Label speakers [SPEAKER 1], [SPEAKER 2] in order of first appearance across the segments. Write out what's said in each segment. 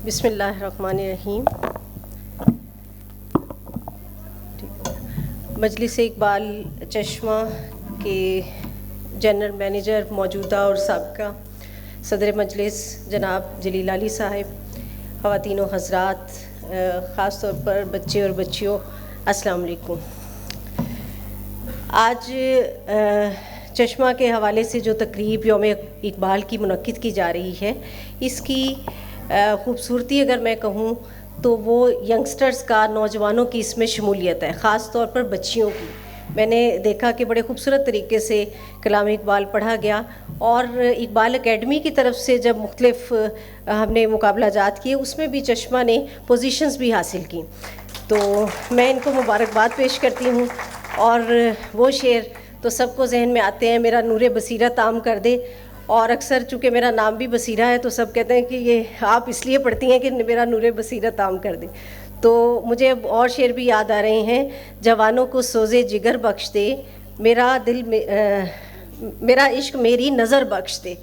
[SPEAKER 1] بسم اللہ الرحمن الرحیم. مجلس اقبال چشمہ کے جنرل مینیجر موجودہ اور سابقہ صدر مجلس جناب جلیل علی صاحب، خواتین و حضرات، خاص طور پر بچے اور بچیوں، السلام علیکم. آج چشمہ کے حوالے سے جو تقریب یوم اقبال کی منعقد کی جا رہی ہے، اس کی خوبصورتی اگر میں کہوں تو وہ ینگسٹرز کا، نوجوانوں کی اس میں شمولیت ہے، خاص طور پر بچیوں کی. میں نے دیکھا کہ بڑے خوبصورت طریقے سے کلام اقبال پڑھا گیا، اور اقبال اکیڈمی کی طرف سے جب مختلف ہم نے مقابلہ جات کیے، اس میں بھی چشمہ نے پوزیشنز بھی حاصل کی. تو میں ان کو مبارکباد پیش کرتی ہوں. اور وہ شعر تو سب کو ذہن میں آتے ہیں، میرا نور بصیرت عام کر دے. اور اکثر چونکہ میرا نام بھی بصیرہ ہے تو سب کہتے ہیں کہ یہ آپ اس لیے پڑھتی ہیں کہ میرا نور بصیرت عام کر دے. تو مجھے اور شعر بھی یاد آ رہے ہیں. جوانوں کو سوزے جگر بخش دے، میرا عشق میری نظر بخش دے،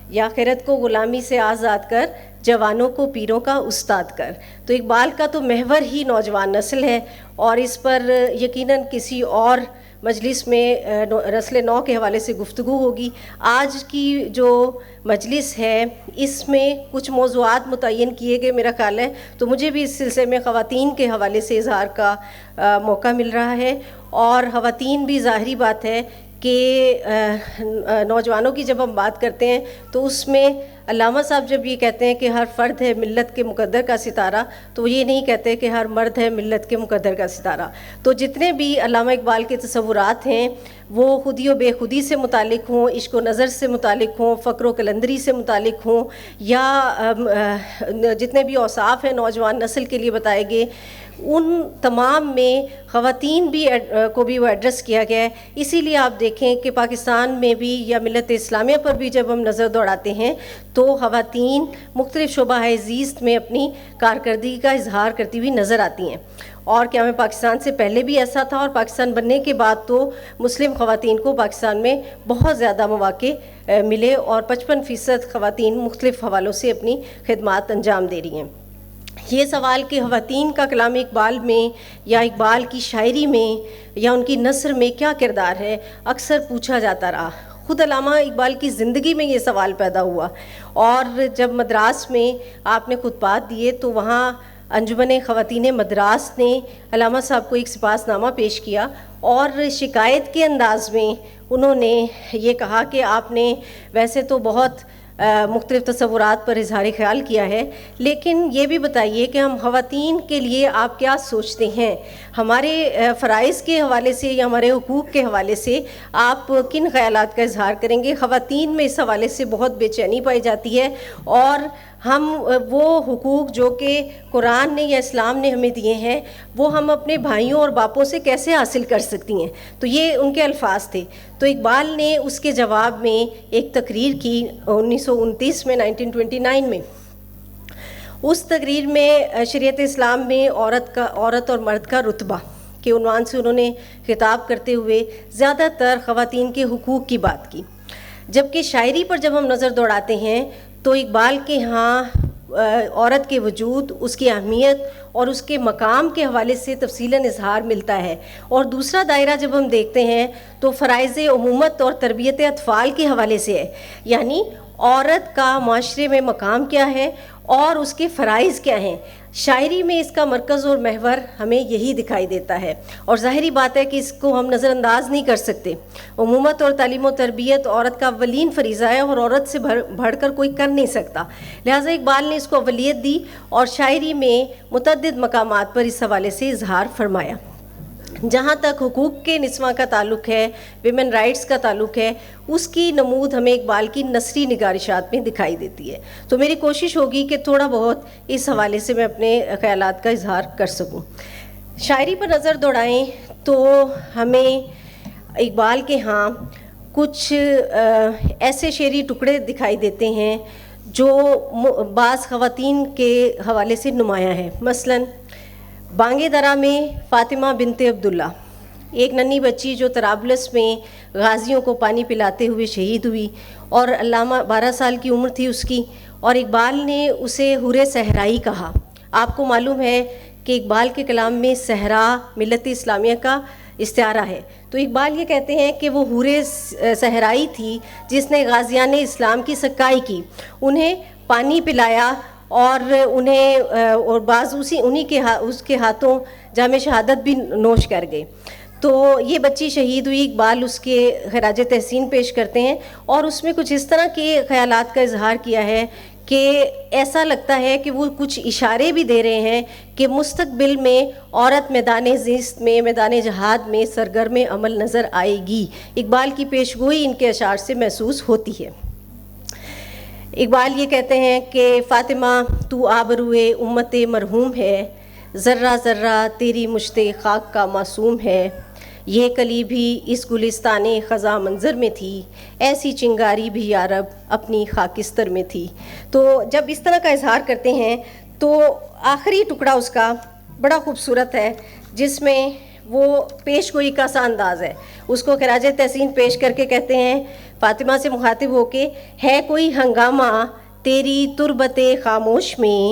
[SPEAKER 1] یا خیرت کو غلامی سے آزاد کر، جوانوں کو پیروں کا استاد کر. تو اقبال کا تو محور ہی نوجوان نسل ہے، اور اس پر یقیناً کسی اور مجلس میں نسل نو کے حوالے سے گفتگو ہوگی. آج کی جو مجلس ہے اس میں کچھ موضوعات متعین کیے گئے میرا خیال ہے، تو مجھے بھی اس سلسلے میں خواتین کے حوالے سے اظہار کا موقع مل رہا ہے. اور خواتین بھی ظاہری بات ہے کہ نوجوانوں کی جب ہم بات کرتے ہیں تو اس میں علامہ صاحب جب یہ کہتے ہیں کہ ہر فرد ہے ملت کے مقدر کا ستارہ، تو وہ یہ نہیں کہتے کہ ہر مرد ہے ملت کے مقدر کا ستارہ. تو جتنے بھی علامہ اقبال کے تصورات ہیں وہ خودی و بے خودی سے متعلق ہوں، عشق و نظر سے متعلق ہوں، فقر و قلندری سے متعلق ہوں، یا جتنے بھی اوصاف ہیں نوجوان نسل کے لیے بتائے گئے، ان تمام میں خواتین بھی کو بھی وہ ایڈریس کیا گیا ہے. اسی لیے آپ دیکھیں کہ پاکستان میں بھی یا ملت اسلامیہ پر بھی جب ہم نظر دوڑاتے ہیں تو خواتین مختلف شعبہ زیست میں اپنی کارکردگی کا اظہار کرتی ہوئی نظر آتی ہیں. اور کیا میں پاکستان سے پہلے بھی ایسا تھا، اور پاکستان بننے کے بعد تو مسلم خواتین کو پاکستان میں بہت زیادہ مواقع ملے، اور 55% خواتین مختلف حوالوں سے اپنی خدمات انجام دے رہی ہیں. یہ سوال کہ خواتین کا کلام اقبال میں یا اقبال کی شاعری میں یا ان کی نثر میں کیا کردار ہے، اکثر پوچھا جاتا رہا. خود علامہ اقبال کی زندگی میں یہ سوال پیدا ہوا، اور جب مدراس میں آپ نے خطبات دیے تو وہاں انجمن خواتین مدراس نے علامہ صاحب کو ایک سپاس نامہ پیش کیا، اور شکایت کے انداز میں انہوں نے یہ کہا کہ آپ نے ویسے تو بہت مختلف تصورات پر اظہار خیال کیا ہے، لیکن یہ بھی بتائیے کہ ہم خواتین کے لیے آپ کیا سوچتے ہیں، ہمارے فرائض کے حوالے سے یا ہمارے حقوق کے حوالے سے آپ کن خیالات کا اظہار کریں گے. خواتین میں اس حوالے سے بہت بے چینی پائی جاتی ہے، اور ہم وہ حقوق جو کہ قرآن نے یا اسلام نے ہمیں دیے ہیں وہ ہم اپنے بھائیوں اور باپوں سے کیسے حاصل کر سکتی ہیں. تو یہ ان کے الفاظ تھے. تو اقبال نے اس کے جواب میں ایک تقریر کی 1929 میں، 1929 میں. اس تقریر میں شریعت اسلام میں عورت اور مرد کا رتبہ کے عنوان سے انہوں نے خطاب کرتے ہوئے زیادہ تر خواتین کے حقوق کی بات کی. جبکہ شاعری پر جب ہم نظر دوڑاتے ہیں تو اقبال کے ہاں عورت کے وجود، اس کی اہمیت اور اس کے مقام کے حوالے سے تفصیلاً اظہار ملتا ہے. اور دوسرا دائرہ جب ہم دیکھتے ہیں تو فرائض امومت اور تربیت اطفال کے حوالے سے ہے، یعنی عورت کا معاشرے میں مقام کیا ہے اور اس کے فرائض کیا ہیں. شاعری میں اس کا مرکز اور محور ہمیں یہی دکھائی دیتا ہے، اور ظاہری بات ہے کہ اس کو ہم نظر انداز نہیں کر سکتے. امومت اور تعلیم و تربیت عورت کا اولین فریضہ ہے، اور عورت سے بڑھ کر کوئی کر نہیں سکتا. لہٰذا اقبال نے اس کو اولیت دی، اور شاعری میں متعدد مقامات پر اس حوالے سے اظہار فرمایا. جہاں تک حقوق کے نسواں کا تعلق ہے، ویمن رائٹس کا تعلق ہے، اس کی نمود ہمیں اقبال کی نثری نگارشات میں دکھائی دیتی ہے. تو میری کوشش ہوگی کہ تھوڑا بہت اس حوالے سے میں اپنے خیالات کا اظہار کر سکوں. شاعری پر نظر دوڑائیں تو ہمیں اقبال کے ہاں کچھ ایسے شعری ٹکڑے دکھائی دیتے ہیں جو بعض خواتین کے حوالے سے نمایاں ہیں. مثلاً بانگے درا میں فاطمہ بنت عبداللہ، ایک ننھی بچی جو طرابلس میں غازیوں کو پانی پلاتے ہوئے شہید ہوئی، اور علامہ 12 سال کی عمر تھی اس کی، اور اقبال نے اسے حور صحرائی کہا۔ آپ کو معلوم ہے کہ اقبال کے کلام میں صحرا ملت اسلامیہ کا استعارہ ہے، تو اقبال یہ کہتے ہیں کہ وہ حور صحرائی تھی جس نے غازیان اسلام کی سقائی کی، انہیں پانی پلایا اور انہیں اور بعض اس کے ہاتھوں جام شہادت بھی نوش کر گئے۔ تو یہ بچی شہید ہوئی، اقبال اس کے خراج تحسین پیش کرتے ہیں اور اس میں کچھ اس طرح کے خیالات کا اظہار کیا ہے کہ ایسا لگتا ہے کہ وہ کچھ اشارے بھی دے رہے ہیں کہ مستقبل میں عورت میدان زیست میں، میدان جہاد میں سرگرم عمل نظر آئے گی۔ اقبال کی پیشگوئی ان کے اشعار سے محسوس ہوتی ہے۔ اقبال یہ کہتے ہیں کہ فاطمہ تو آبروئے امت مرحوم ہے، ذرہ ذرہ تیری مشت خاک کا معصوم ہے، یہ کلی بھی اس گلستان خزاں منظر میں تھی، ایسی چنگاری بھی یارب اپنی خاکستر میں تھی۔ تو جب اس طرح کا اظہار کرتے ہیں تو آخری ٹکڑا اس کا بڑا خوبصورت ہے، جس میں وہ پیش گوئی کا سا انداز ہے، اس کو خراج تحسین پیش کر کے کہتے ہیں فاطمہ سے مخاطب ہو کے، ہے کوئی ہنگامہ تیری تربت خاموش میں،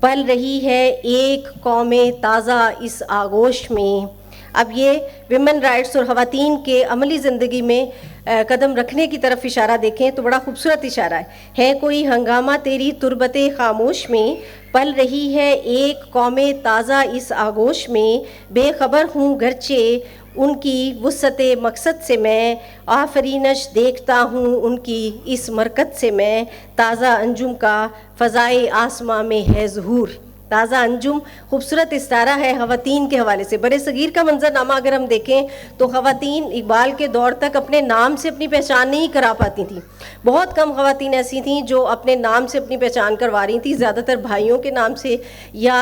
[SPEAKER 1] پل رہی ہے ایک قوم تازہ اس آغوش میں۔ اب یہ ویمن رائٹس اور خواتین کے عملی زندگی میں قدم رکھنے کی طرف اشارہ دیکھیں تو بڑا خوبصورت اشارہ ہے کوئی ہنگامہ تیری تربت خاموش میں، پل رہی ہے ایک قوم تازہ اس آغوش میں، بے خبر ہوں گرچہ ان کی وسعت مقصد سے میں، آفرینش دیکھتا ہوں ان کی اس مرکت سے میں، تازہ انجم کا فضائے آسماں میں ہے ظہور۔ تازہ انجم خوبصورت استعارہ ہے خواتین کے حوالے سے۔ برِ صغیر کا منظرنامہ اگر ہم دیکھیں تو خواتین اقبال کے دور تک اپنے نام سے اپنی پہچان نہیں کرا پاتی تھیں۔ بہت کم خواتین ایسی تھیں جو اپنے نام سے اپنی پہچان کروا رہی تھیں، زیادہ تر بھائیوں کے نام سے یا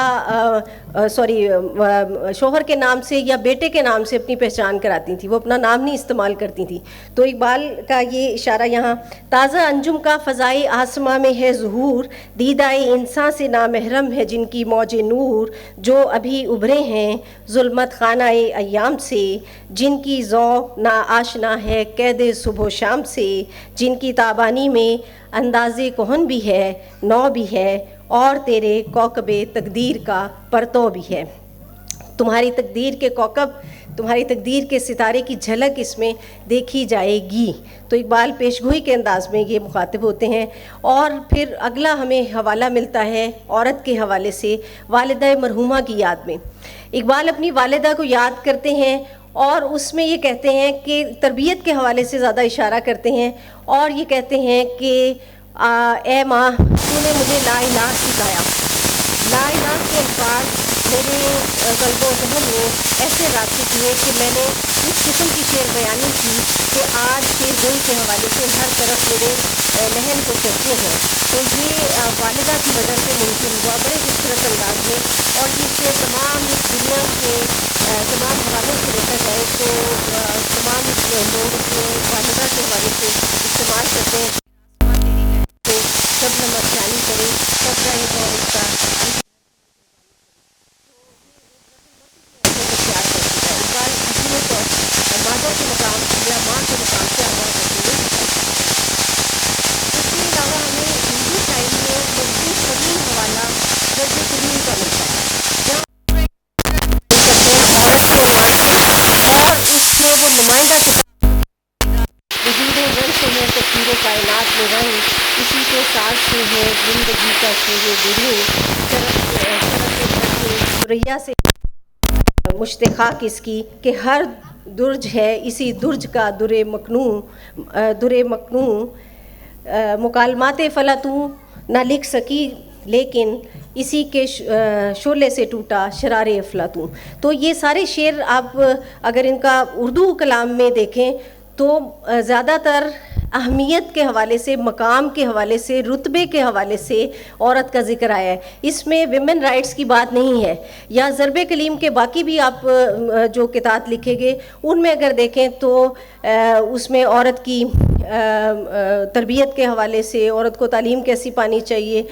[SPEAKER 1] شوہر کے نام سے یا بیٹے کے نام سے اپنی پہچان کراتی تھیں، وہ اپنا نام نہیں استعمال کرتی تھیں۔ تو اقبال کا یہ اشارہ یہاں، تازہ انجم کا فضائے آسماں میں ہے ظہور، دیدائے انسان سے نامحرم ہے جن کی موج نور، جو ابھی ابھرے ہیں ظلمت خانہ ایام سے، جن کی ذوق نا آشنا ہے قید صبح و شام سے، جن کی تابانی میں انداز کہن بھی ہے، نو بھی ہے، اور تیرے کوکب تقدیر کا پرتو بھی ہے۔ تمہاری تقدیر کے کوکب، تمہاری تقدیر کے ستارے کی جھلک اس میں دیکھی جائے گی۔ تو اقبال پیشگوئی کے انداز میں یہ مخاطب ہوتے ہیں۔ اور پھر اگلا ہمیں حوالہ ملتا ہے عورت کے حوالے سے، والدہ مرحومہ کی یاد میں۔ اقبال اپنی والدہ کو یاد کرتے ہیں اور اس میں یہ کہتے ہیں کہ تربیت کے حوالے سے زیادہ اشارہ کرتے ہیں اور یہ کہتے ہیں کہ اے ماں تو نے مجھے لا الہ سکھایا۔ لا الہ کے الفاظ میرے قلب و ذہن میں ایسے راسخ ہوئے کہ میں نے اس قسم کی شعر بیانی کی کہ آج شعر گوئی کے حوالے سے ہر طرف میرے لہن کو چرچے ہیں۔ تو یہ والدہ کی وجہ سے ممکن ہوا بڑے خوبصورت انداز میں، اور یہ شعر تمام اس دنیا کے تمام حوالوں سے دیکھا جائے تو تمام لوگ اس میں والدہ کے حوالے سے استعمال کرتے ہیں۔ سب نمک جانی کرے سب کا ایک اور اس کا مادہ کے مقام یا ماں کے مقام سے آغاز کرتے ہیں۔ اس کے علاوہ ہمیں ہندو شاعری میں مضبوط ترین حوالہ درج کریم کا ملتا ہے، جہاں اور اس میں وہ نمائندہ وجود رنگ سے ہے تصویر کائنات میں رنگ، اسی کے ساتھ سے ہے زندگی کا شور گلو، سوریا سے مشتخاک اس کی کہ ہر درج ہے اسی درج کا در مکنوں، مکالمات فلا تو نہ لکھ سکی لیکن اسی کے شعلے سے ٹوٹا شرار افلاطون۔ تو یہ سارے شعر آپ اگر ان کا اردو کلام میں دیکھیں تو زیادہ تر اہمیت کے حوالے سے، مقام کے حوالے سے، رتبے کے حوالے سے عورت کا ذکر آیا ہے۔ اس میں ویمن رائٹس کی بات نہیں ہے، یا ضرب کلیم کے باقی بھی آپ جو کتاب لکھے گئے ان میں اگر دیکھیں تو اس میں عورت کی تربیت کے حوالے سے، عورت کو تعلیم کیسی پانی چاہیے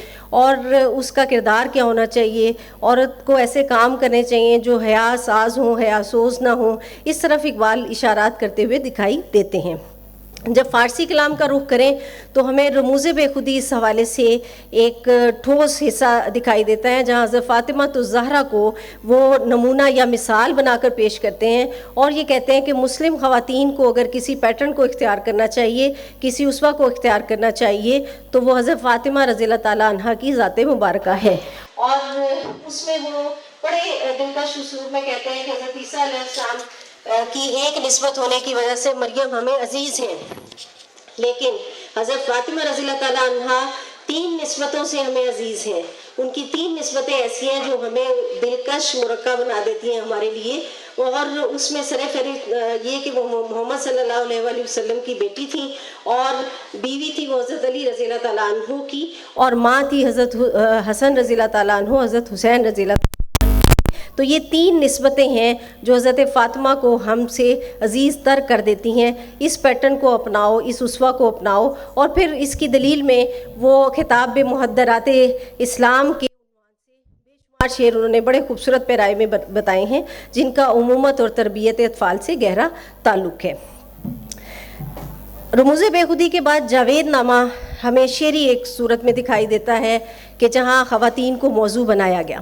[SPEAKER 1] اور اس کا کردار کیا ہونا چاہیے، عورت کو ایسے کام کرنے چاہیے جو حیا ساز ہوں، حیا سوز نہ ہوں، اس طرف اقبال اشارات کرتے ہوئے دکھائی دیتے ہیں۔ جب فارسی کلام کا رخ کریں تو ہمیں رموز بے خودی اس حوالے سے ایک ٹھوس حصہ دکھائی دیتا ہے، جہاں حضرت فاطمہ الزہرا کو وہ نمونہ یا مثال بنا کر پیش کرتے ہیں، اور یہ کہتے ہیں کہ مسلم خواتین کو اگر کسی پیٹرن کو اختیار کرنا چاہیے، کسی اسوہ کو اختیار کرنا چاہیے، تو وہ حضرت فاطمہ رضی اللہ تعالیٰ عنہ کی ذات مبارکہ ہے۔ اور اس میں وہ بڑے دلکش اسلوب میں کہتے ہیں کہ حضرت عیسیٰ علیہ السلام کی ایک نسبت ہونے کی وجہ سے مریم ہمیں عزیز ہیں، لیکن حضرت فاطمہ رضی اللہ تعالیٰ عنہ 3 نسبتوں سے ہمیں عزیز ہیں۔ ان کی 3 نسبتیں ایسی ہیں جو ہمیں دلکش مرکب بنا دیتی ہیں ہمارے لیے، اور اس میں سرفہرست یہ کہ وہ محمد صلی اللہ علیہ وآلہ وسلم کی بیٹی تھیں، اور بیوی تھی وہ حضرت علی رضی اللہ تعالیٰ عنہ کی، اور ماں تھی حضرت حسن رضی اللہ تعالیٰ عنہ، حضرت حسین رضی اللہ تعالیٰ عنہ۔ تو یہ 3 نسبتیں ہیں جو حضرت فاطمہ کو ہم سے عزیز تر کر دیتی ہیں۔ اس پیٹرن کو اپناؤ، اس اسوہ کو اپناؤ، اور پھر اس کی دلیل میں وہ خطاب محدرات اسلام کے بے شمار شعر انہوں نے بڑے خوبصورت پیرائے میں بتائے ہیں، جن کا عمومت اور تربیت اطفال سے گہرا تعلق ہے۔ رموز بے خودی کے بعد جاوید نامہ ہمیں شعری ایک صورت میں دکھائی دیتا ہے کہ جہاں خواتین کو موضوع بنایا گیا۔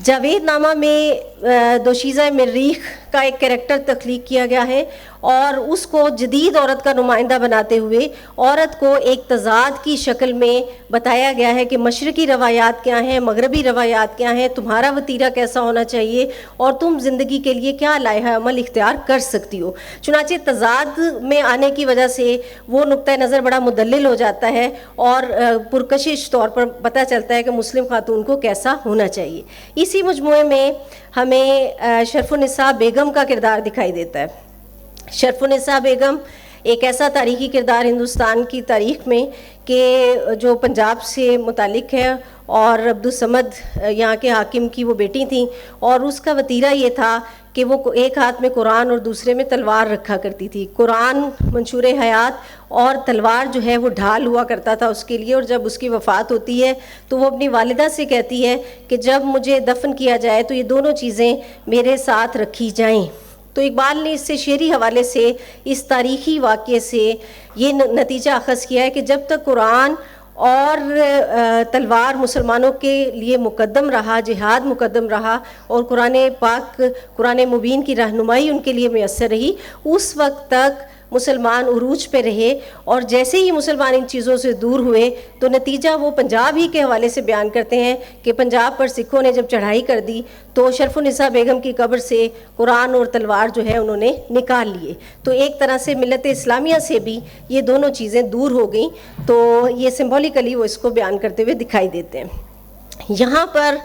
[SPEAKER 1] جاوید نامہ میں دوشیزہ مریخ کا ایک کریکٹر تخلیق کیا گیا ہے، اور اس کو جدید عورت کا نمائندہ بناتے ہوئے عورت کو ایک تضاد کی شکل میں بتایا گیا ہے کہ مشرقی روایات کیا ہیں، مغربی روایات کیا ہیں، تمہارا وتیرہ کیسا ہونا چاہیے، اور تم زندگی کے لیے کیا لائحہ عمل اختیار کر سکتی ہو۔ چنانچہ تضاد میں آنے کی وجہ سے وہ نقطہ نظر بڑا مدلل ہو جاتا ہے، اور پرکشش طور پر پتہ چلتا ہے کہ مسلم خاتون کو کیسا ہونا چاہیے۔ اسی مجموعے میں ہمیں شرف النساء بیگم کا کردار دکھائی دیتا ہے۔ شرف النساء بیگم ایک ایسا تاریخی کردار ہندوستان کی تاریخ میں کہ جو پنجاب سے متعلق ہے، اور عبدالصمد یہاں کے حاکم کی وہ بیٹی تھیں، اور اس کا وتیرہ یہ تھا کہ وہ ایک ہاتھ میں قرآن اور دوسرے میں تلوار رکھا کرتی تھی۔ قرآن منشور حیات اور تلوار جو ہے وہ ڈھال ہوا کرتا تھا اس کے لیے، اور جب اس کی وفات ہوتی ہے تو وہ اپنی والدہ سے کہتی ہے کہ جب مجھے دفن کیا جائے تو یہ دونوں چیزیں میرے ساتھ رکھی جائیں۔ تو اقبال نے اس سے شعری حوالے سے، اس تاریخی واقعے سے یہ نتیجہ اخذ کیا ہے کہ جب تک قرآن اور تلوار مسلمانوں کے لیے مقدم رہا، جہاد مقدم رہا، اور قرآن پاک، قرآن مبین کی رہنمائی ان کے لیے میسر رہی، اس وقت تک مسلمان عروج پہ رہے۔ اور جیسے ہی مسلمان ان چیزوں سے دور ہوئے تو نتیجہ وہ پنجاب ہی کے حوالے سے بیان کرتے ہیں کہ پنجاب پر سکھوں نے جب چڑھائی کر دی تو شرف النساء بیگم کی قبر سے قرآن اور تلوار جو ہے انہوں نے نکال لیے۔ تو ایک طرح سے ملت اسلامیہ سے بھی یہ دونوں چیزیں دور ہو گئیں، تو یہ سمبولیکلی وہ اس کو بیان کرتے ہوئے دکھائی دیتے ہیں۔ یہاں پر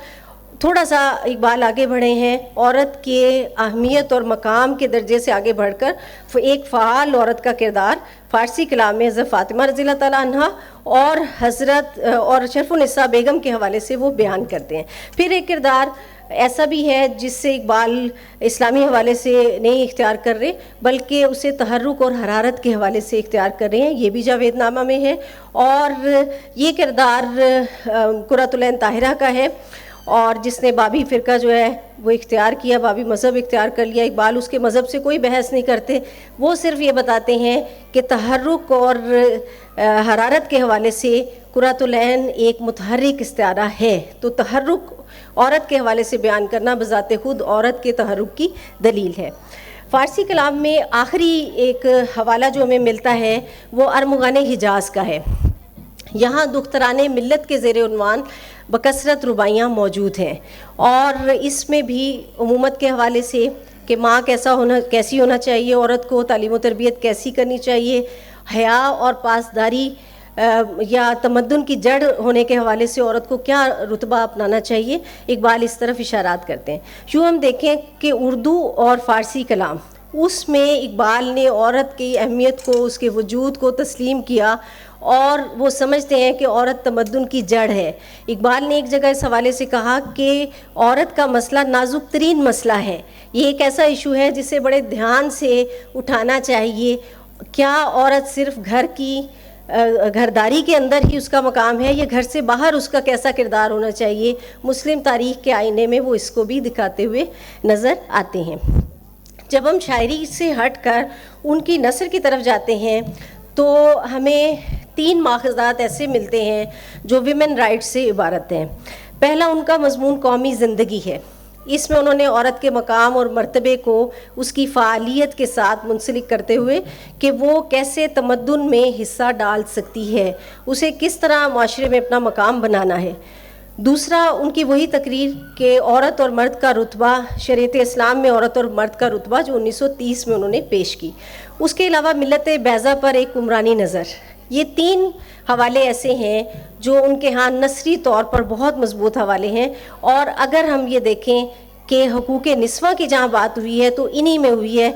[SPEAKER 1] تھوڑا سا اقبال آگے بڑھے ہیں، عورت کے اہمیت اور مقام کے درجے سے آگے بڑھ کر ایک فعال عورت کا کردار فارسی کلام میں حضرت فاطمہ رضی اللہ تعالیٰ عنہ اور حضرت اور شرف النساء بیگم کے حوالے سے وہ بیان کرتے ہیں۔ پھر ایک کردار ایسا بھی ہے جس سے اقبال اسلامی حوالے سے نہیں اختیار کر رہے، بلکہ اسے تحرک اور حرارت کے حوالے سے اختیار کر رہے ہیں، یہ بھی جاوید نامہ میں ہے، اور یہ کردار قرۃ العین طاہرہ کا ہے، اور جس نے بابی فرقہ جو ہے وہ اختیار کیا، بابی مذہب اختیار کر لیا۔ اقبال اس کے مذہب سے کوئی بحث نہیں کرتے، وہ صرف یہ بتاتے ہیں کہ تحرک اور حرارت کے حوالے سے قرۃ العین ایک متحرک استعارہ ہے، تو تحرک عورت کے حوالے سے بیان کرنا بذات خود عورت کے تحرک کی دلیل ہے۔ فارسی کلام میں آخری ایک حوالہ جو ہمیں ملتا ہے وہ ارمغان حجاز کا ہے۔ یہاں دختران ملت کے زیر عنوان بکثرت رباعیاں موجود ہیں، اور اس میں بھی عمومت کے حوالے سے کہ ماں کیسی ہونا چاہیے، عورت کو تعلیم و تربیت کیسی کرنی چاہیے، حیا اور پاسداری یا تمدن کی جڑ ہونے کے حوالے سے عورت کو کیا رتبہ اپنانا چاہیے، اقبال اس طرف اشارات کرتے ہیں۔ یوں ہم دیکھیں کہ اردو اور فارسی کلام، اس میں اقبال نے عورت کی اہمیت کو، اس کے وجود کو تسلیم کیا، اور وہ سمجھتے ہیں کہ عورت تمدن کی جڑ ہے۔ اقبال نے ایک جگہ اس حوالے سے کہا کہ عورت کا مسئلہ نازک ترین مسئلہ ہے، یہ ایک ایسا ایشو ہے جسے بڑے دھیان سے اٹھانا چاہیے۔ کیا عورت صرف گھرداری کے اندر ہی اس کا مقام ہے، یا گھر سے باہر اس کا کیسا کردار ہونا چاہیے؟ مسلم تاریخ کے آئینے میں وہ اس کو بھی دکھاتے ہوئے نظر آتے ہیں۔ جب ہم شاعری سے ہٹ کر ان کی نثر کی طرف جاتے ہیں تو ہمیں 3 ماخذات ایسے ملتے ہیں جو ویمن رائٹس سے عبارت ہیں. پہلا ان کا مضمون قومی زندگی ہے. اس میں انہوں نے عورت کے مقام اور مرتبے کو اس کی فعالیت کے ساتھ منسلک کرتے ہوئے کہ وہ کیسے تمدن میں حصہ ڈال سکتی ہے، اسے کس طرح معاشرے میں اپنا مقام بنانا ہے. دوسرا ان کی وہی تقریر کہ عورت اور مرد کا رتبہ، شریعت اسلام میں عورت اور مرد کا رتبہ، جو 1930 میں انہوں نے پیش کی. اس کے علاوہ ملت بیضا پر ایک عمرانی نظر. یہ 3 حوالے ایسے ہیں جو ان کے ہاں نثری طور پر بہت مضبوط حوالے ہیں. اور اگر ہم یہ دیکھیں کہ حقوق نسواں کی جہاں بات ہوئی ہے تو انہی میں ہوئی ہے.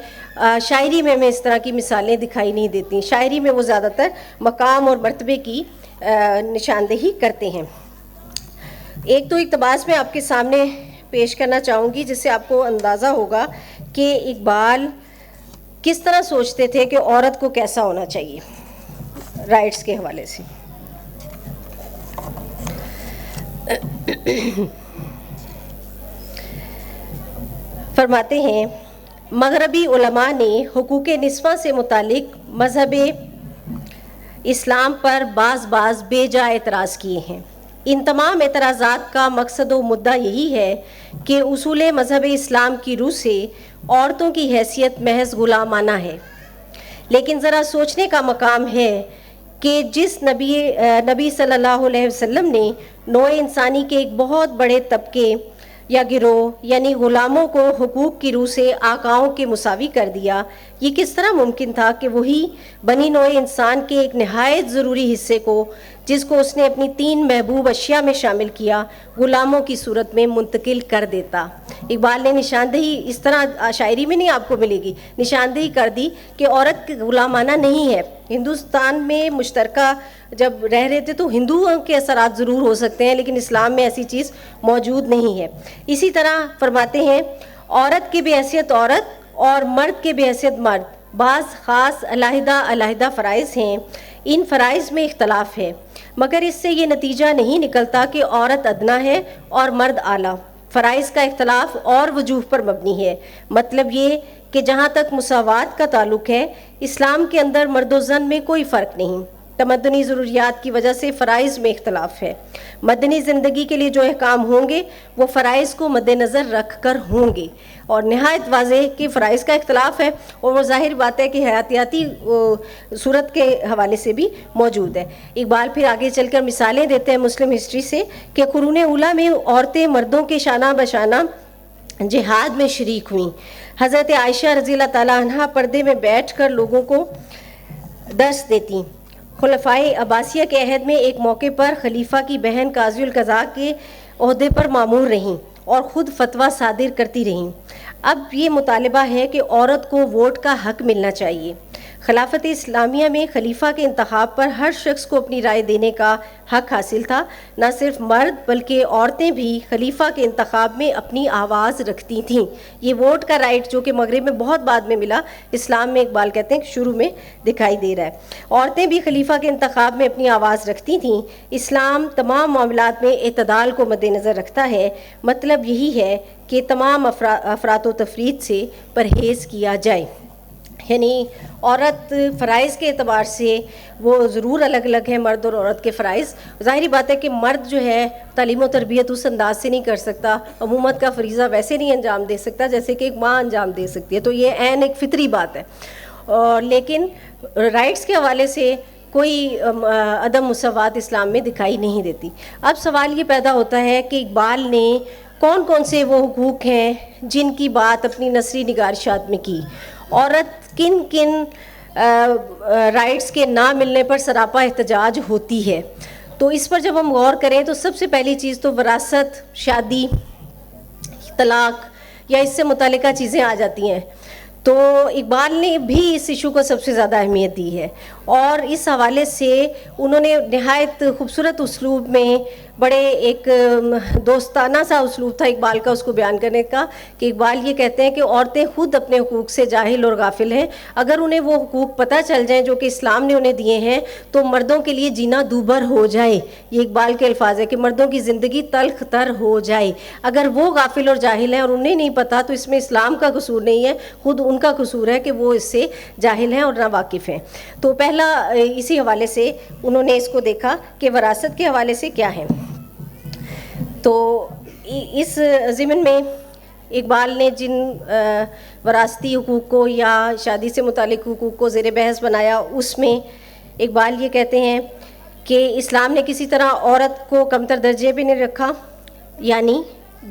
[SPEAKER 1] شاعری میں ہمیں اس طرح کی مثالیں دکھائی نہیں دیتی. شاعری میں وہ زیادہ تر مقام اور مرتبے کی نشاندہی کرتے ہیں. ایک تو اقتباس میں آپ کے سامنے پیش کرنا چاہوں گی جس سے آپ کو اندازہ ہوگا کہ اقبال کس طرح سوچتے تھے کہ عورت کو کیسا ہونا چاہیے رائٹس کے حوالے سے. فرماتے ہیں مغربی علماء نے حقوق نسواں سے متعلق مذہب اسلام پر بعض بے جا اعتراض کیے ہیں. ان تمام اعتراضات کا مقصد و مدعا یہی ہے کہ اصول مذہب اسلام کی روح سے عورتوں کی حیثیت محض غلامانہ ہے. لیکن ذرا سوچنے کا مقام ہے کہ جس نبی صلی اللہ علیہ وسلم نے نوع انسانی کے ایک بہت بڑے طبقے یا گروہ یعنی غلاموں کو حقوق کی روح سے آقاؤں کے مساوی کر دیا، یہ کس طرح ممکن تھا کہ وہی بنی نوع انسان کے ایک نہایت ضروری حصے کو، جس کو اس نے اپنی 3 محبوب اشیاء میں شامل کیا، غلاموں کی صورت میں منتقل کر دیتا. اقبال نے نشاندہی اس طرح شاعری میں نہیں آپ کو ملے گی، نشاندہی کر دی کہ عورت غلامانہ نہیں ہے. ہندوستان میں مشترکہ جب رہ رہے تھے تو ہندوؤں کے اثرات ضرور ہو سکتے ہیں لیکن اسلام میں ایسی چیز موجود نہیں ہے. اسی طرح فرماتے ہیں عورت کی بے حیثیت عورت اور مرد کے بے حیثیت مرد بعض خاص علیحدہ فرائض ہیں. ان فرائض میں اختلاف ہے مگر اس سے یہ نتیجہ نہیں نکلتا کہ عورت ادنا ہے اور مرد اعلیٰ. فرائض کا اختلاف اور وجوہ پر مبنی ہے. مطلب یہ کہ جہاں تک مساوات کا تعلق ہے اسلام کے اندر مرد و زن میں کوئی فرق نہیں. تمدنی ضروریات کی وجہ سے فرائض میں اختلاف ہے. مدنی زندگی کے لیے جو احکام ہوں گے وہ فرائض کو مد نظر رکھ کر ہوں گے. اور نہایت واضح کہ فرائض کا اختلاف ہے اور وہ ظاہر بات ہے کہ حیاتیاتی صورت کے حوالے سے بھی موجود ہے. اقبال پھر آگے چل کر مثالیں دیتے ہیں مسلم ہسٹری سے کہ قرون اولیٰ میں عورتیں مردوں کے شانہ بشانہ جہاد میں شریک ہوئیں. حضرت عائشہ رضی اللہ تعالیٰ عنہا پردے میں بیٹھ کر لوگوں کو درس دیتی. خلفائے عباسیہ کے عہد میں ایک موقع پر خلیفہ کی بہن قاضی القضاء کے عہدے پر مامور رہیں اور خود فتویٰ صادر کرتی رہیں. اب یہ مطالبہ ہے کہ عورت کو ووٹ کا حق ملنا چاہیے. خلافت اسلامیہ میں خلیفہ کے انتخاب پر ہر شخص کو اپنی رائے دینے کا حق حاصل تھا. نہ صرف مرد بلکہ عورتیں بھی خلیفہ کے انتخاب میں اپنی آواز رکھتی تھیں. یہ ووٹ کا رائٹ جو کہ مغرب میں بہت بعد میں ملا، اسلام میں اقبال کہتے ہیں کہ شروع میں دکھائی دے رہا ہے. عورتیں بھی خلیفہ کے انتخاب میں اپنی آواز رکھتی تھیں. اسلام تمام معاملات میں اعتدال کو مد نظر رکھتا ہے. مطلب یہی ہے کہ تمام افراط و تفریط سے پرہیز کیا جائے. یعنی عورت فرائض کے اعتبار سے وہ ضرور الگ الگ ہیں، مرد اور عورت کے فرائض. ظاہری بات ہے کہ مرد جو ہے تعلیم و تربیت اس انداز سے نہیں کر سکتا، امومت کا فریضہ ویسے نہیں انجام دے سکتا جیسے کہ ایک ماں انجام دے سکتی ہے. تو یہ عین ایک فطری بات ہے. لیکن رائٹس کے حوالے سے کوئی عدم مساوات اسلام میں دکھائی نہیں دیتی. اب سوال یہ پیدا ہوتا ہے کہ اقبال نے کون سے وہ حقوق ہیں جن کی بات اپنی نثری نگارشات میں کی، عورت کن رائٹس کے نہ ملنے پر سراپا احتجاج ہوتی ہے. تو اس پر جب ہم غور کریں تو سب سے پہلی چیز تو وراثت، شادی، طلاق یا اس سے متعلقہ چیزیں آ جاتی ہیں. تو اقبال نے بھی اس ایشو کو سب سے زیادہ اہمیت دی ہے اور اس حوالے سے انہوں نے نہایت خوبصورت اسلوب میں، بڑے ایک دوستانہ سا اسلوب تھا اقبال کا اس کو بیان کرنے کا، کہ اقبال یہ کہتے ہیں کہ عورتیں خود اپنے حقوق سے جاہل اور غافل ہیں. اگر انہیں وہ حقوق پتہ چل جائیں جو کہ اسلام نے انہیں دیے ہیں تو مردوں کے لیے جینا دوبھر ہو جائے. یہ اقبال کے الفاظ ہے کہ مردوں کی زندگی تلخ تر ہو جائے. اگر وہ غافل اور جاہل ہیں اور انہیں نہیں پتہ تو اس میں اسلام کا قصور نہیں ہے، خود ان کا قصور ہے کہ وہ اس سے جاہل ہیں اور نا واقف ہیں. تو پہلا پہلا اسی حوالے سے انہوں نے اس کو دیکھا کہ وراثت کے حوالے سے کیا ہے. تو اس ضمن میں اقبال نے جن وراثتی حقوق کو یا شادی سے متعلق حقوق کو زیر بحث بنایا، اس میں اقبال یہ کہتے ہیں کہ اسلام نے کسی طرح عورت کو کمتر درجے پہ نہیں رکھا، یعنی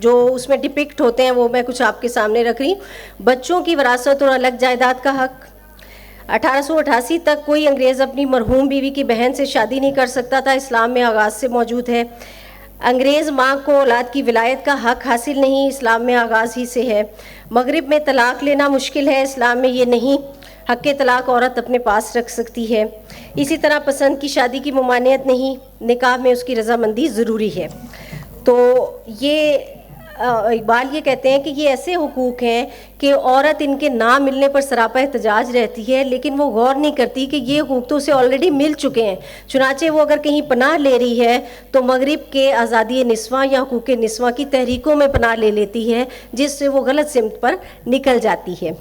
[SPEAKER 1] جو اس میں ڈپکٹ ہوتے ہیں وہ میں کچھ آپ کے سامنے رکھ رہی ہوں. بچوں کی وراثت اور الگ جائیداد کا حق. 1888 تک کوئی انگریز اپنی مرحوم بیوی کی بہن سے شادی نہیں کر سکتا تھا، اسلام میں آغاز سے موجود ہے. انگریز ماں کو اولاد کی ولایت کا حق حاصل نہیں، اسلام میں آغاز ہی سے ہے. مغرب میں طلاق لینا مشکل ہے، اسلام میں یہ نہیں، حق طلاق عورت اپنے پاس رکھ سکتی ہے. اسی طرح پسند کی شادی کی ممانعت نہیں، نکاح میں اس کی رضامندی ضروری ہے. تو یہ اقبال یہ کہتے ہیں کہ یہ ایسے حقوق ہیں کہ عورت ان کے نہ ملنے پر سراپا احتجاج رہتی ہے، لیکن وہ غور نہیں کرتی کہ یہ حقوق تو اسے آلریڈی مل چکے ہیں. چنانچہ وہ اگر کہیں پناہ لے رہی ہے تو مغرب کے آزادی نسواں یا حقوق نسواں کی تحریکوں میں پناہ لے لیتی ہے، جس سے وہ غلط سمت پر نکل جاتی ہے.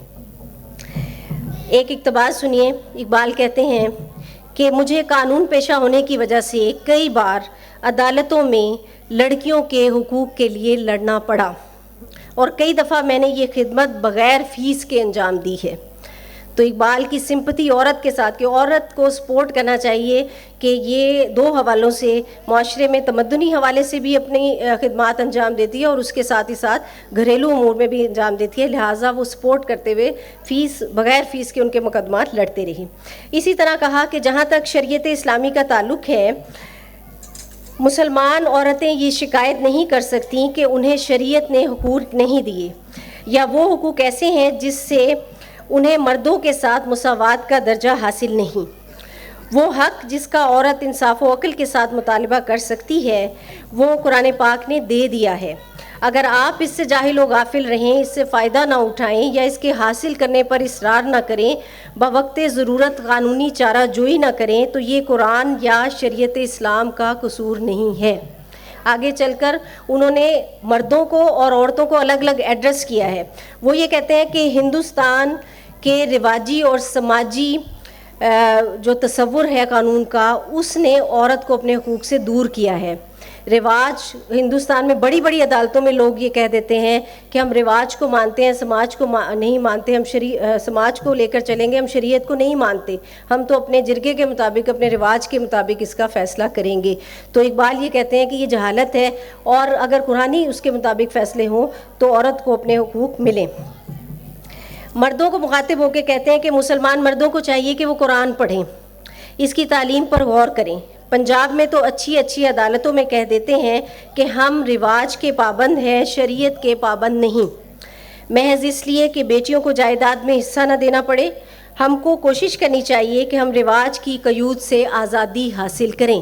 [SPEAKER 1] ایک اقتباس سنیے. اقبال کہتے ہیں کہ مجھے قانون پیشہ ہونے کی وجہ سے کئی بار عدالتوں میں لڑکیوں کے حقوق کے لیے لڑنا پڑا، اور کئی دفعہ میں نے یہ خدمت بغیر فیس کے انجام دی ہے. تو اقبال کی سمپتی عورت کے ساتھ، کہ عورت کو سپورٹ کرنا چاہیے، کہ یہ دو حوالوں سے معاشرے میں تمدنی حوالے سے بھی اپنی خدمات انجام دیتی ہے اور اس کے ساتھ ہی ساتھ گھریلو امور میں بھی انجام دیتی ہے، لہٰذا وہ سپورٹ کرتے ہوئے بغیر فیس کے ان کے مقدمات لڑتے رہی. اسی طرح کہا کہ جہاں تک شریعت اسلامی کا تعلق ہے، مسلمان عورتیں یہ شکایت نہیں کر سکتیں کہ انہیں شریعت نے حقوق نہیں دیے، یا وہ حقوق ایسے ہیں جس سے انہیں مردوں کے ساتھ مساوات کا درجہ حاصل نہیں. وہ حق جس کا عورت انصاف و عقل کے ساتھ مطالبہ کر سکتی ہے، وہ قرآن پاک نے دے دیا ہے. اگر آپ اس سے جاہل و غافل رہیں، اس سے فائدہ نہ اٹھائیں یا اس کے حاصل کرنے پر اصرار نہ کریں، بوقت ضرورت قانونی چارہ جوئی نہ کریں، تو یہ قرآن یا شریعت اسلام کا قصور نہیں ہے. آگے چل کر انہوں نے مردوں کو اور عورتوں کو الگ الگ ایڈریس کیا ہے. وہ یہ کہتے ہیں کہ ہندوستان کے رواجی اور سماجی جو تصور ہے قانون کا، اس نے عورت کو اپنے حقوق سے دور کیا ہے. رواج ہندوستان میں بڑی بڑی عدالتوں میں لوگ یہ کہہ دیتے ہیں کہ ہم رواج کو مانتے ہیں، سماج کو نہیں مانتے، ہم سماج کو لے کر چلیں گے، ہم شریعت کو نہیں مانتے، ہم تو اپنے جرگے کے مطابق، اپنے رواج کے مطابق اس کا فیصلہ کریں گے. تو اقبال یہ کہتے ہیں کہ یہ جہالت ہے، اور اگر قرآنی اس کے مطابق فیصلے ہوں تو عورت کو اپنے حقوق ملیں. مردوں کو مخاطب ہو کے کہتے ہیں کہ مسلمان مردوں کو چاہیے کہ وہ قرآن پڑھیں، اس کی تعلیم پر غور کریں. پنجاب میں تو اچھی اچھی عدالتوں میں کہہ دیتے ہیں کہ ہم رواج کے پابند ہیں، شریعت کے پابند نہیں، محض اس لیے کہ بیٹیوں کو جائیداد میں حصہ نہ دینا پڑے. ہم کو کوشش کرنی چاہیے کہ ہم رواج کی قیود سے آزادی حاصل کریں.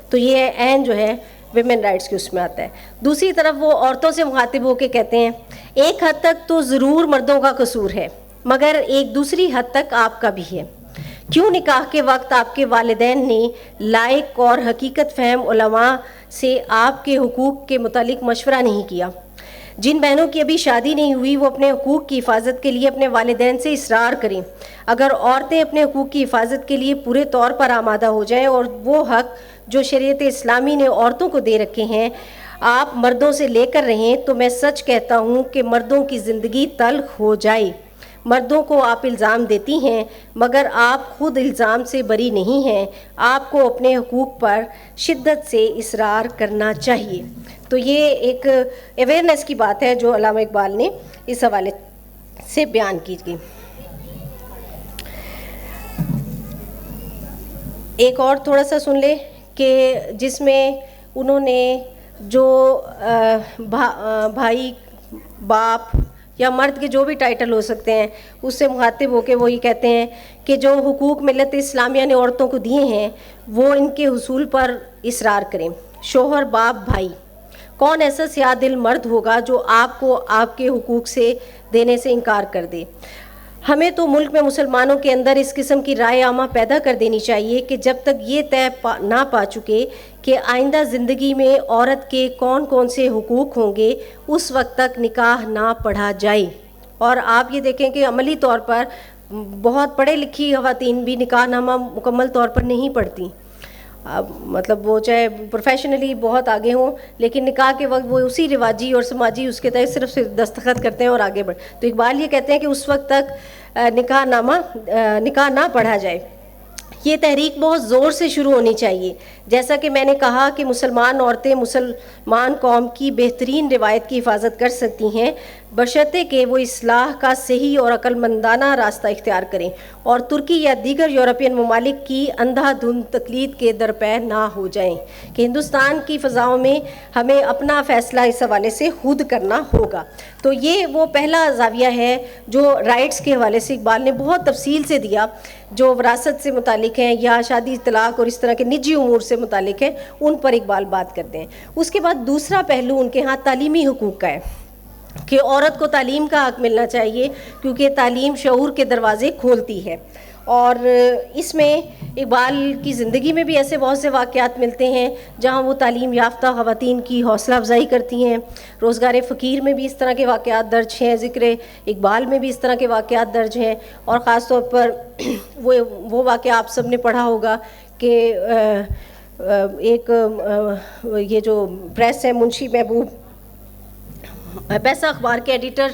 [SPEAKER 1] تو یہ عین جو ہے ویمن رائٹس کے اس میں آتا ہے. دوسری طرف وہ عورتوں سے مخاطب ہو کے کہتے ہیں ایک حد تک تو ضرور مردوں کا قصور ہے، مگر ایک دوسری حد تک آپ کا بھی ہے. کیوں نکاح کے وقت آپ کے والدین نے لائق اور حقیقت فہم علماء سے آپ کے حقوق کے متعلق مشورہ نہیں کیا؟ جن بہنوں کی ابھی شادی نہیں ہوئی وہ اپنے حقوق کی حفاظت کے لیے اپنے والدین سے اصرار کریں. اگر عورتیں اپنے حقوق کی حفاظت کے لیے پورے طور پر آمادہ ہو جائیں اور وہ حق جو شریعت اسلامی نے عورتوں کو دے رکھے ہیں آپ مردوں سے لے کر رہیں، تو میں سچ کہتا ہوں کہ مردوں کی زندگی تلخ ہو جائے. مردوں کو آپ الزام دیتی ہیں، مگر آپ خود الزام سے بری نہیں ہیں. آپ کو اپنے حقوق پر شدت سے اصرار کرنا چاہیے. تو یہ ایک اویئرنیس کی بات ہے جو علامہ اقبال نے اس حوالے سے بیان کی گئی. ایک اور تھوڑا سا سن لے کہ جس میں انہوں نے جو بھائی، باپ یا مرد کے جو بھی ٹائٹل ہو سکتے ہیں اس سے مخاطب ہو کے وہی کہتے ہیں کہ جو حقوق ملت اسلامیہ نے عورتوں کو دیے ہیں وہ ان کے حصول پر اصرار کریں. شوہر، باپ، بھائی، کون ایسا سیاہ دل مرد ہوگا جو آپ کو آپ کے حقوق سے دینے سے انکار کر دے؟ ہمیں تو ملک میں مسلمانوں کے اندر اس قسم کی رائے عامہ پیدا کر دینی چاہیے کہ جب تک یہ طے نہ پا چکے کہ آئندہ زندگی میں عورت کے کون کون سے حقوق ہوں گے اس وقت تک نکاح نہ پڑھا جائے. اور آپ یہ دیکھیں کہ عملی طور پر بہت پڑھے لکھی خواتین بھی نکاح نامہ مکمل طور پر نہیں پڑھتی، مطلب وہ چاہے پروفیشنلی بہت آگے ہوں لیکن نکاح کے وقت وہ اسی رواجی اور سماجی اس کے تحت صرف دستخط کرتے ہیں اور آگے بڑھ. تو اقبال یہ کہتے ہیں کہ اس وقت تک نکاح نہ پڑھا جائے. یہ تحریک بہت زور سے شروع ہونی چاہیے. جیسا کہ میں نے کہا کہ مسلمان عورتیں مسلمان قوم کی بہترین روایت کی حفاظت کر سکتی ہیں بشرطے کہ وہ اصلاح کا صحیح اور عقل مندانہ راستہ اختیار کریں اور ترکی یا دیگر یورپین ممالک کی اندھا دھند تقلید کے درپے نہ ہو جائیں کہ ہندوستان کی فضاؤں میں ہمیں اپنا فیصلہ اس حوالے سے خود کرنا ہوگا. تو یہ وہ پہلا زاویہ ہے جو رائٹس کے حوالے سے اقبال نے بہت تفصیل سے دیا، جو وراثت سے متعلق ہیں یا شادی طلاق اور اس طرح کے نجی امور سے متعلق ہیں، ان پر اقبال بات کرتے ہیں. اس کے بعد دوسرا پہلو ان کے ہاں تعلیمی حقوق کا ہے کہ عورت کو تعلیم کا حق ملنا چاہیے کیونکہ تعلیم شعور کے دروازے کھولتی ہے. اور اس میں اقبال کی زندگی میں بھی ایسے بہت سے واقعات ملتے ہیں جہاں وہ تعلیم یافتہ خواتین کی حوصلہ افزائی کرتی ہیں. روزگار فقیر میں بھی اس طرح کے واقعات درج ہیں، ذکر اقبال میں بھی اس طرح کے واقعات درج ہیں، اور خاص طور پر وہ واقعہ آپ سب نے پڑھا ہوگا کہ ایک یہ جو پریس ہے منشی محبوب، پیسہ اخبار کے ایڈیٹر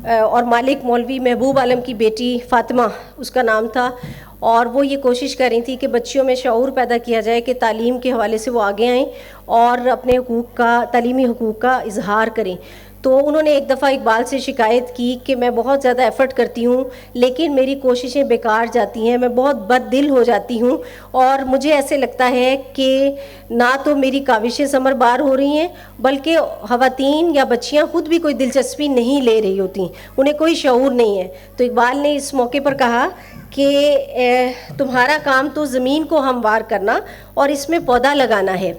[SPEAKER 1] اور مالک مولوی محبوب عالم کی بیٹی فاطمہ اس کا نام تھا، اور وہ یہ کوشش کر رہی تھی کہ بچیوں میں شعور پیدا کیا جائے کہ تعلیم کے حوالے سے وہ آگے آئیں اور اپنے تعلیمی حقوق کا اظہار کریں. تو انہوں نے ایک دفعہ اقبال سے شکایت کی کہ میں بہت زیادہ ایفرٹ کرتی ہوں لیکن میری کوششیں بیکار جاتی ہیں، میں بہت بد دل ہو جاتی ہوں اور مجھے ایسے لگتا ہے کہ نہ تو میری کاوشیں ثمر بار ہو رہی ہیں بلکہ خواتین یا بچیاں خود بھی کوئی دلچسپی نہیں لے رہی ہوتی، انہیں کوئی شعور نہیں ہے. تو اقبال نے اس موقع پر کہا کہ تمہارا کام تو زمین کو ہموار کرنا اور اس میں پودا لگانا ہے.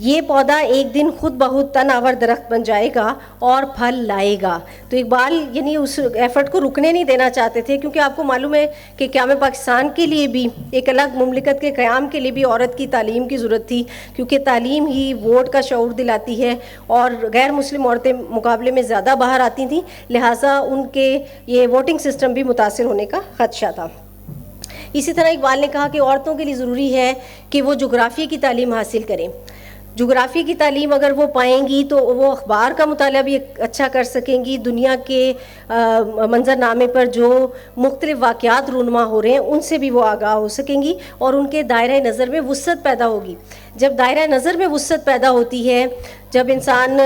[SPEAKER 1] یہ پودا ایک دن خود بخود تن آور درخت بن جائے گا اور پھل لائے گا. تو اقبال یعنی اس ایفرٹ کو رکنے نہیں دینا چاہتے تھے کیونکہ آپ کو معلوم ہے کہ قیام پاکستان کے لیے بھی، ایک الگ مملکت کے قیام کے لیے بھی عورت کی تعلیم کی ضرورت تھی کیونکہ تعلیم ہی ووٹ کا شعور دلاتی ہے اور غیر مسلم عورتیں مقابلے میں زیادہ باہر آتی تھیں، لہٰذا ان کے یہ ووٹنگ سسٹم بھی متاثر ہونے کا خدشہ تھا. اسی طرح اقبال نے کہا کہ عورتوں کے لیے ضروری ہے کہ وہ جغرافیے کی تعلیم حاصل کریں. جغرافی کی تعلیم اگر وہ پائیں گی تو وہ اخبار کا مطالعہ بھی اچھا کر سکیں گی، دنیا کے منظرنامے پر جو مختلف واقعات رونما ہو رہے ہیں ان سے بھی وہ آگاہ ہو سکیں گی اور ان کے دائرۂ نظر میں وسعت پیدا ہوگی. جب دائرۂ نظر میں وسعت پیدا ہوتی ہے، جب انسان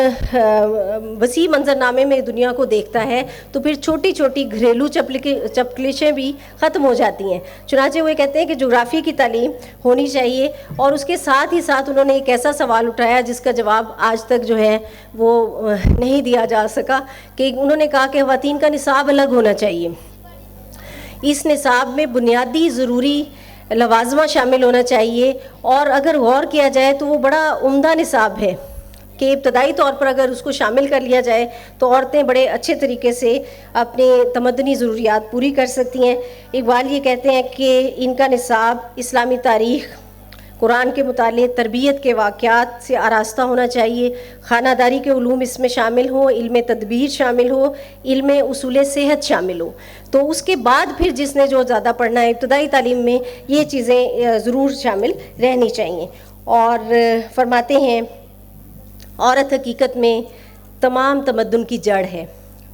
[SPEAKER 1] وسیع منظرنامے میں دنیا کو دیکھتا ہے تو پھر چھوٹی چھوٹی گھریلو چپکلشیں بھی ختم ہو جاتی ہیں. چنانچہ وہ کہتے ہیں کہ جغرافی کی تعلیم ہونی چاہیے، اور اس کے ساتھ ہی ساتھ انہوں نے ایک ایسا سوال اٹھایا جس کا جواب آج تک جو ہے وہ نہیں دیا جا سکا، کہ انہوں نے کہا کہ خواتین کا نصاب الگ ہونا چاہیے. اس نصاب میں بنیادی ضروری لوازمہ شامل ہونا چاہیے، اور اگر غور کیا جائے تو وہ بڑا عمدہ نصاب ہے کہ ابتدائی طور پر اگر اس کو شامل کر لیا جائے تو عورتیں بڑے اچھے طریقے سے اپنی تمدنی ضروریات پوری کر سکتی ہیں. اقبال یہ کہتے ہیں کہ ان کا نصاب اسلامی تاریخ، قرآن کے مطالعے، تربیت کے واقعات سے آراستہ ہونا چاہیے، خانہ داری کے علوم اس میں شامل ہوں، علم تدبیر شامل ہو، علم اصول صحت شامل ہو. تو اس کے بعد پھر جس نے جو زیادہ پڑھنا ہے ابتدائی تعلیم میں یہ چیزیں ضرور شامل رہنی چاہیے. اور فرماتے ہیں عورت حقیقت میں تمام تمدن کی جڑ ہے.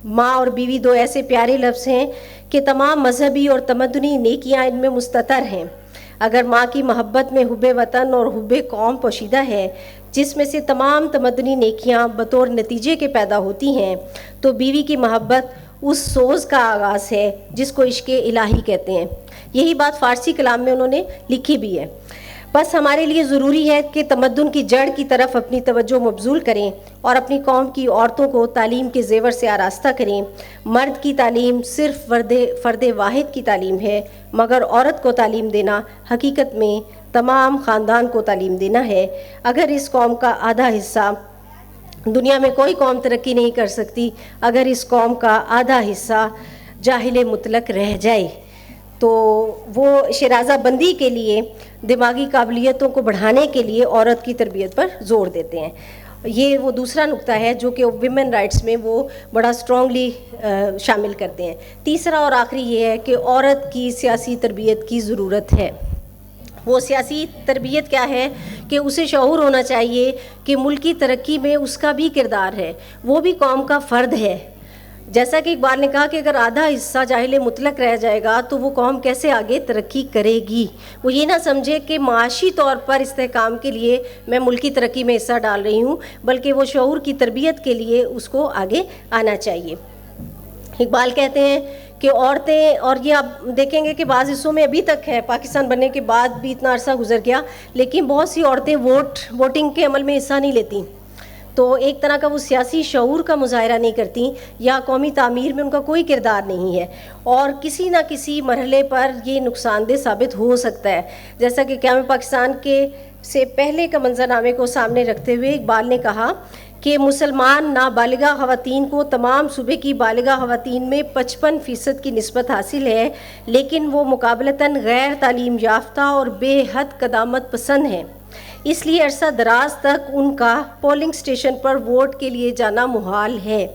[SPEAKER 1] ماں اور بیوی دو ایسے پیارے لفظ ہیں کہ تمام مذہبی اور تمدنی نیکیاں ان میں مستتر ہیں. اگر ماں کی محبت میں حب وطن اور حب قوم پوشیدہ ہے جس میں سے تمام تمدنی نیکیاں بطور نتیجے کے پیدا ہوتی ہیں، تو بیوی کی محبت اس سوز کا آغاز ہے جس کو عشق الہی کہتے ہیں. یہی بات فارسی کلام میں انہوں نے لکھی بھی ہے. بس ہمارے لیے ضروری ہے کہ تمدن کی جڑ کی طرف اپنی توجہ مبذول کریں اور اپنی قوم کی عورتوں کو تعلیم کے زیور سے آراستہ کریں. مرد کی تعلیم صرف فرد واحد کی تعلیم ہے، مگر عورت کو تعلیم دینا حقیقت میں تمام خاندان کو تعلیم دینا ہے. اگر اس قوم کا آدھا حصہ، دنیا میں کوئی قوم ترقی نہیں کر سکتی اگر اس قوم کا آدھا حصہ جاہل مطلق رہ جائے. تو وہ شیرازہ بندی کے لیے، دماغی قابلیتوں کو بڑھانے کے لیے عورت کی تربیت پر زور دیتے ہیں. یہ وہ دوسرا نقطہ ہے جو کہ ویمن رائٹس میں وہ بڑا اسٹرانگلی شامل کرتے ہیں. تیسرا اور آخری یہ ہے کہ عورت کی سیاسی تربیت کی ضرورت ہے. وہ سیاسی تربیت کیا ہے کہ اسے شعور ہونا چاہیے کہ ملک کی ترقی میں اس کا بھی کردار ہے, وہ بھی قوم کا فرد ہے. جیسا کہ اقبال نے کہا کہ اگر آدھا حصہ جاہل مطلق رہ جائے گا تو وہ قوم کیسے آگے ترقی کرے گی. وہ یہ نہ سمجھے کہ معاشی طور پر استحکام کے لیے میں ملکی ترقی میں حصہ ڈال رہی ہوں, بلکہ وہ شعور کی تربیت کے لیے اس کو آگے آنا چاہیے. اقبال کہتے ہیں کہ عورتیں, اور یہ آپ دیکھیں گے کہ بعض حصوں میں ابھی تک ہے, پاکستان بننے کے بعد بھی اتنا عرصہ گزر گیا, لیکن بہت سی عورتیں ووٹنگ کے عمل میں حصہ نہیں لیتیں, تو ایک طرح کا وہ سیاسی شعور کا مظاہرہ نہیں کرتی یا قومی تعمیر میں ان کا کوئی کردار نہیں ہے, اور کسی نہ کسی مرحلے پر یہ نقصان دہ ثابت ہو سکتا ہے. جیسا کہ قیام پاکستان کے سے پہلے کا منظرنامے کو سامنے رکھتے ہوئے اقبال نے کہا کہ مسلمان نابالغہ خواتین کو تمام صوبے کی بالغہ خواتین میں 55% کی نسبت حاصل ہے, لیکن وہ مقابلتاً غیر تعلیم یافتہ اور بے حد قدامت پسند ہیں. اس لیے عرصہ دراز تک ان کا پولنگ اسٹیشن پر ووٹ کے لیے جانا محال ہے.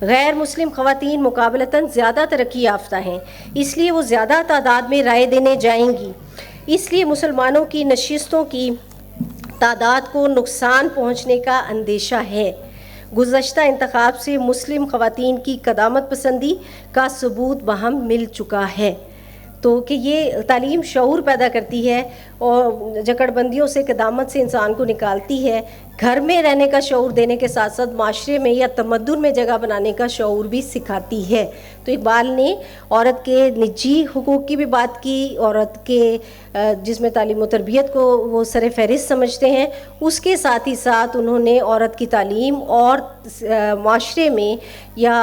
[SPEAKER 1] غیر مسلم خواتین مقابلتاً زیادہ ترقی یافتہ ہیں, اس لیے وہ زیادہ تعداد میں رائے دینے جائیں گی. اس لیے مسلمانوں کی نشستوں کی تعداد کو نقصان پہنچنے کا اندیشہ ہے. گزشتہ انتخاب سے مسلم خواتین کی قدامت پسندی کا ثبوت بہم مل چکا ہے. تو کہ یہ تعلیم شعور پیدا کرتی ہے اور جکڑ بندیوں سے, قدامت سے انسان کو نکالتی ہے. گھر میں رہنے کا شعور دینے کے ساتھ ساتھ معاشرے میں یا تمدن میں جگہ بنانے کا شعور بھی سکھاتی ہے. تو اقبال نے عورت کے نجی حقوق کی بھی بات کی, عورت کے جس میں تعلیم و تربیت کو وہ سر فہرست سمجھتے ہیں, اس کے ساتھ ہی ساتھ انہوں نے عورت کی تعلیم اور معاشرے میں یا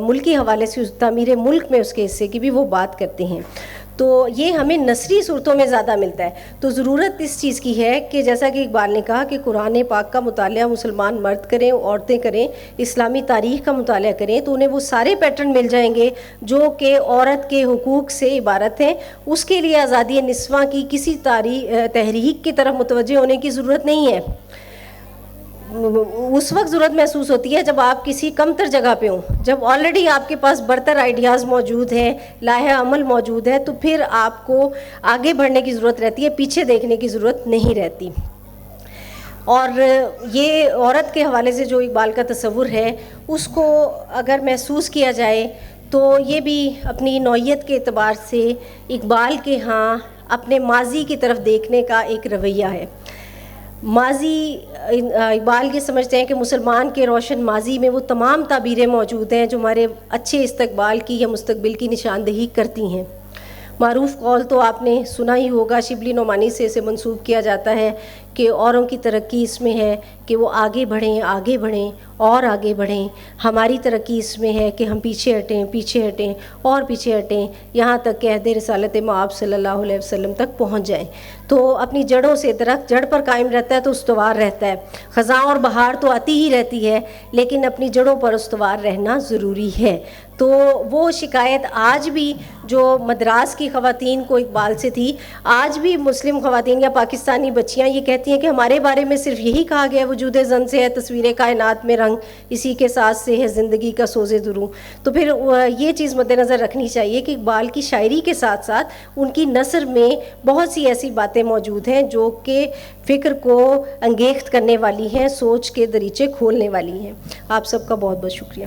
[SPEAKER 1] ملکی حوالے سے تعمیر ملک میں اس کے حصے کی بھی وہ بات کرتے ہیں. تو یہ ہمیں نثری صورتوں میں زیادہ ملتا ہے. تو ضرورت اس چیز کی ہے کہ جیسا کہ اقبال نے کہا کہ قرآن پاک کا مطالعہ مسلمان مرد کریں, عورتیں کریں, اسلامی تاریخ کا مطالعہ کریں, تو انہیں وہ سارے پیٹرن مل جائیں گے جو کہ عورت کے حقوق سے عبارت ہیں. اس کے لیے آزادی نسواں کی کسی تحریک کی طرف متوجہ ہونے کی ضرورت نہیں ہے. اس وقت ضرورت محسوس ہوتی ہے جب آپ کسی کم تر جگہ پہ ہوں, جب آلریڈی آپ کے پاس برتر آئیڈیاز موجود ہیں, لائحہ عمل موجود ہے, تو پھر آپ کو آگے بڑھنے کی ضرورت رہتی ہے, پیچھے دیکھنے کی ضرورت نہیں رہتی. اور یہ عورت کے حوالے سے جو اقبال کا تصور ہے اس کو اگر محسوس کیا جائے تو یہ بھی اپنی نوعیت کے اعتبار سے اقبال کے ہاں اپنے ماضی کی طرف دیکھنے کا ایک رویہ ہے. ماضی, اقبال یہ سمجھتے ہیں کہ مسلمان کے روشن ماضی میں وہ تمام تعبیریں موجود ہیں جو ہمارے اچھے استقبال کی یا مستقبل کی نشاندہی کرتی ہیں. معروف قول تو آپ نے سنا ہی ہوگا, شبلی نعمانی سے اسے منسوب کیا جاتا ہے کہ اوروں کی ترقی اس میں ہے کہ وہ آگے بڑھیں, آگے بڑھیں اور آگے بڑھیں. ہماری ترقی اس میں ہے کہ ہم پیچھے ہٹیں, پیچھے ہٹیں اور پیچھے ہٹیں, یہاں تک کہ عہد رسالت مآب صلی اللہ علیہ وسلم تک پہنچ جائیں. تو اپنی جڑوں سے, درخت جڑ پر قائم رہتا ہے تو استوار رہتا ہے. خزاں اور بہار تو آتی ہی رہتی ہے, لیکن اپنی جڑوں پر استوار رہنا ضروری ہے. تو وہ شکایت آج بھی جو مدراس کی خواتین کو اقبال سے تھی, آج بھی مسلم خواتین یا پاکستانی بچیاں یہ کہتی ہیں کہ ہمارے بارے میں صرف یہی کہا گیا, وجود زن سے ہے تصویر کائنات میں رنگ, اسی کے ساتھ سے ہے زندگی کا سوز دروں. تو پھر یہ چیز مد نظر رکھنی چاہیے کہ اقبال کی شاعری کے ساتھ ساتھ ان کی نثر میں بہت سی ایسی باتیں موجود ہیں جو کہ فکر کو انگیخت کرنے والی ہیں, سوچ کے دریچے کھولنے والی ہیں. آپ سب کا بہت بہت شکریہ.